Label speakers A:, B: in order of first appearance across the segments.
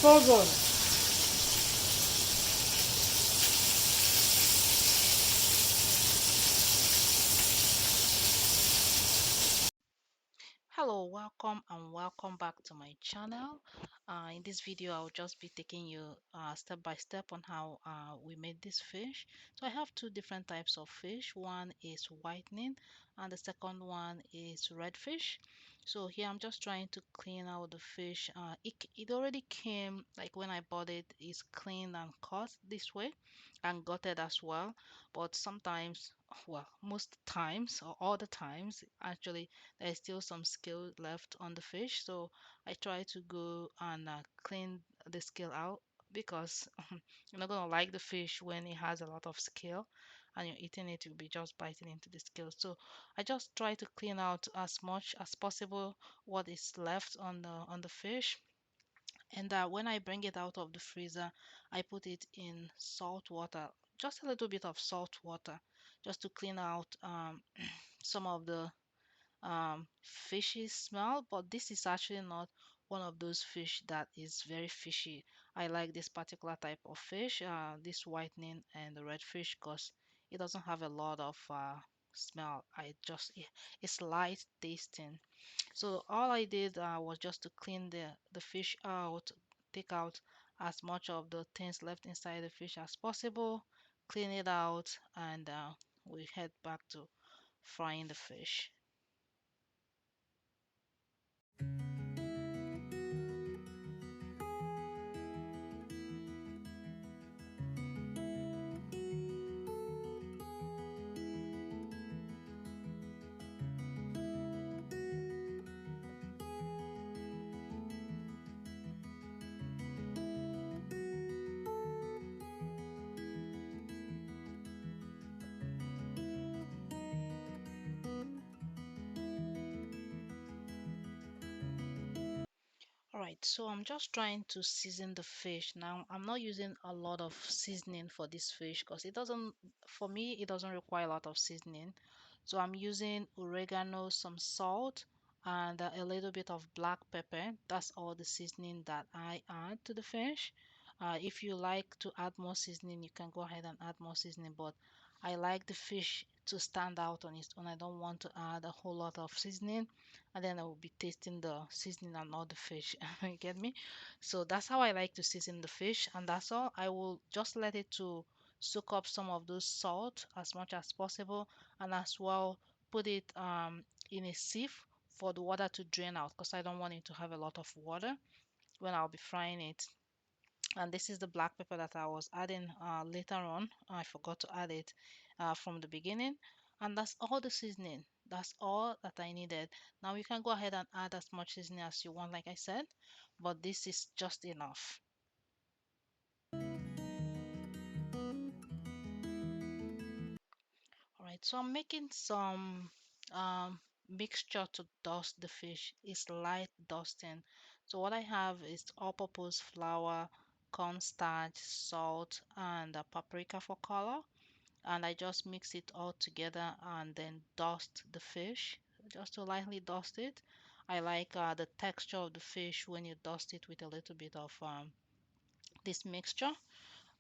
A: frozen.
B: Hello, welcome and welcome back to my channel. In this video, I'll just be taking you step by step on how we made this fish. So I have two different types of fish. One is whitening and the second one is red fish. So here I'm just trying to clean out the fish. It already came, like when I bought it, it's cleaned and cut this way and gutted as well. But sometimes, well, most times or all the times, actually there's still some scale left on the fish, so I try to go and clean the scale out because you're not gonna like the fish when it has a lot of scale and you're eating it, you'll be just biting into the scale. So I just try to clean out as much as possible what is left on the fish, and when I bring it out of the freezer, I put it in salt water, just a little bit of salt water, just to clean out some of the fishy smell. But this is actually not one of those fish that is very fishy. I like this particular type of fish, this whitening and the red fish, because it doesn't have a lot of smell. It's light tasting. So all I did was just to clean the fish out, take out as much of the things left inside the fish as possible, clean it out, and we head back to frying the fish. Alright, so I'm just trying to season the fish. Now, I'm not using a lot of seasoning for this fish because for me, it doesn't require a lot of seasoning. So I'm using oregano, some salt, and a little bit of black pepper. That's all the seasoning that I add to the fish. If you like to add more seasoning, you can go ahead and add more seasoning, but I like the fish to stand out on its own. I don't want to add a whole lot of seasoning and then I will be tasting the seasoning and not the fish. You get me? So that's how I like to season the fish, and that's all. I will just let it to soak up some of those salt as much as possible, and as well put it in a sieve for the water to drain out because I don't want it to have a lot of water when I'll be frying it. And this is the black pepper that I was adding later on. I forgot to add it from the beginning. And that's all the seasoning. That's all that I needed. Now you can go ahead and add as much seasoning as you want, like I said, but this is just enough. All right, so I'm making some mixture to dust the fish. It's light dusting. So what I have is all-purpose flour, cornstarch, salt, and paprika for color. And I just mix it all together and then dust the fish, just to lightly dust it. I like the texture of the fish when you dust it with a little bit of this mixture.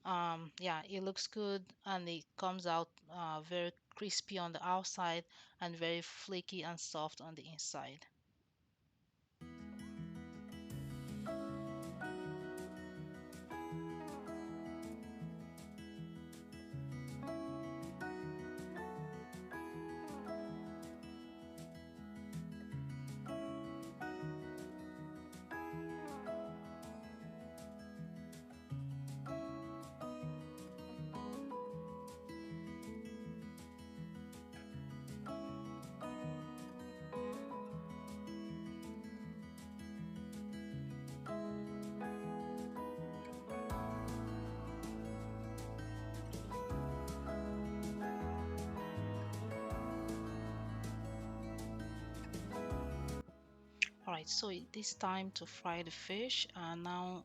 B: Yeah, it looks good and it comes out very crispy on the outside and very flaky and soft on the inside. All right, so it is time to fry the fish. Now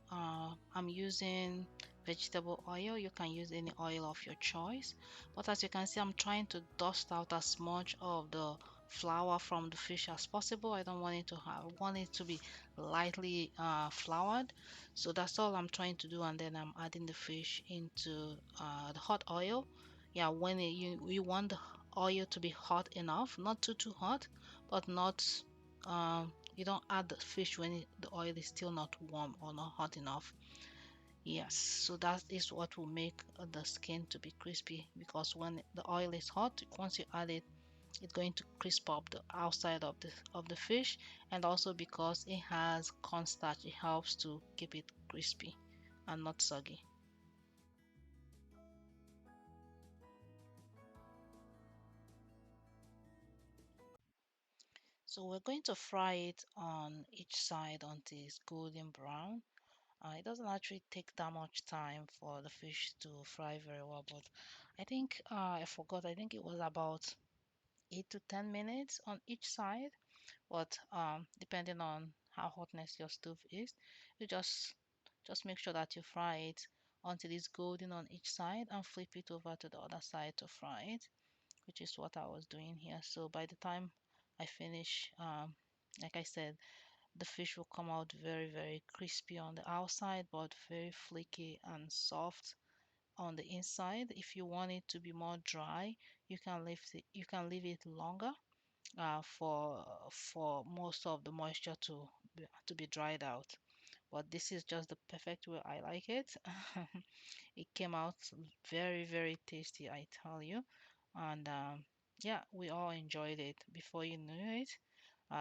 B: I'm using vegetable oil. You can use any oil of your choice. But as you can see, I'm trying to dust out as much of the flour from the fish as possible. I don't want it to have, I want it to be lightly floured. So that's all I'm trying to do, and then I'm adding the fish into the hot oil. Yeah, when you want the oil to be hot enough, not too hot, but not you don't add the fish when the oil is still not warm or not hot enough. Yes, so that is what will make the skin to be crispy, because when the oil is hot, once you add it, it's going to crisp up the outside of the fish, and also because it has cornstarch, it helps to keep it crispy and not soggy. So we're going to fry it on each side until it's golden brown. It doesn't actually take that much time for the fish to fry very well, but I think I forgot. I think it was about 8 to 10 minutes on each side. But depending on how hotness your stove is, you just make sure that you fry it until it's golden on each side and flip it over to the other side to fry it, which is what I was doing here. So by the time I finish, like I said, the fish will come out very crispy on the outside, but very flaky and soft on the inside. If you want it to be more dry, you can leave it longer for most of the moisture to be dried out. But this is just the perfect way I like it. It came out very tasty, I tell you. And yeah, we all enjoyed it. Before you knew it,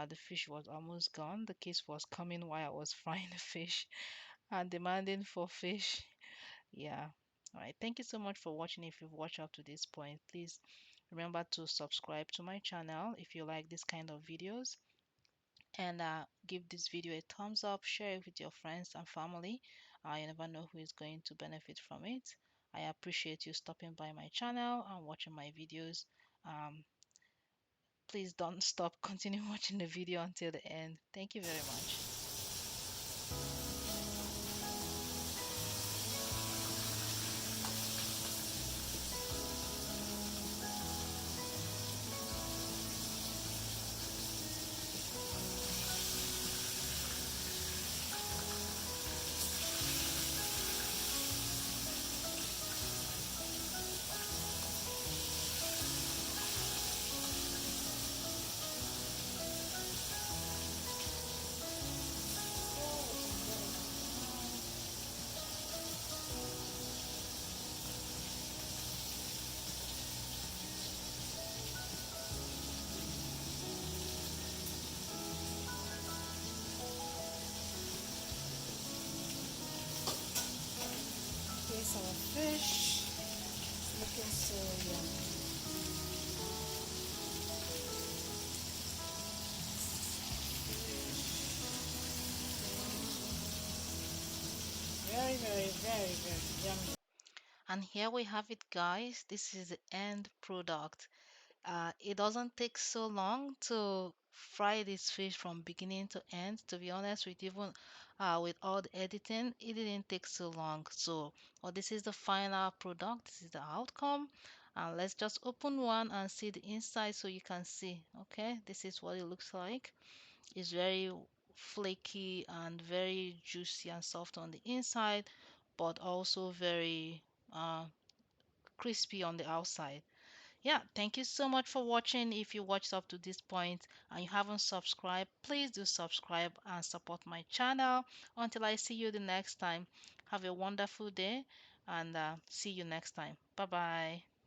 B: the fish was almost gone. The kids was coming while I was frying the fish and demanding for fish. Yeah. All right. Thank you so much for watching. If you've watched up to this point, please remember to subscribe to my channel if you like this kind of videos, and give this video a thumbs up, share it with your friends and family. You never know who is going to benefit from it. I appreciate you stopping by my channel and watching my videos. Um, please don't stop, continue watching the video until the end. Thank you very much. Here's our fish. It's looking so yummy. Very yummy. And here we have it, guys. This is the end product. It doesn't take so long to fry this fish from beginning to end. To be honest, with even with all the editing, it didn't take so long. So, well, this is the final product. This is the outcome. Let's just open one and see the inside so you can see. Okay, this is what it looks like. It's very flaky and very juicy and soft on the inside, but also very uh, crispy on the outside. Yeah, thank you so much for watching. If you watched up to this point and you haven't subscribed, please do subscribe and support my channel. Until I see you the next time, have a wonderful day, and see you next time. Bye bye.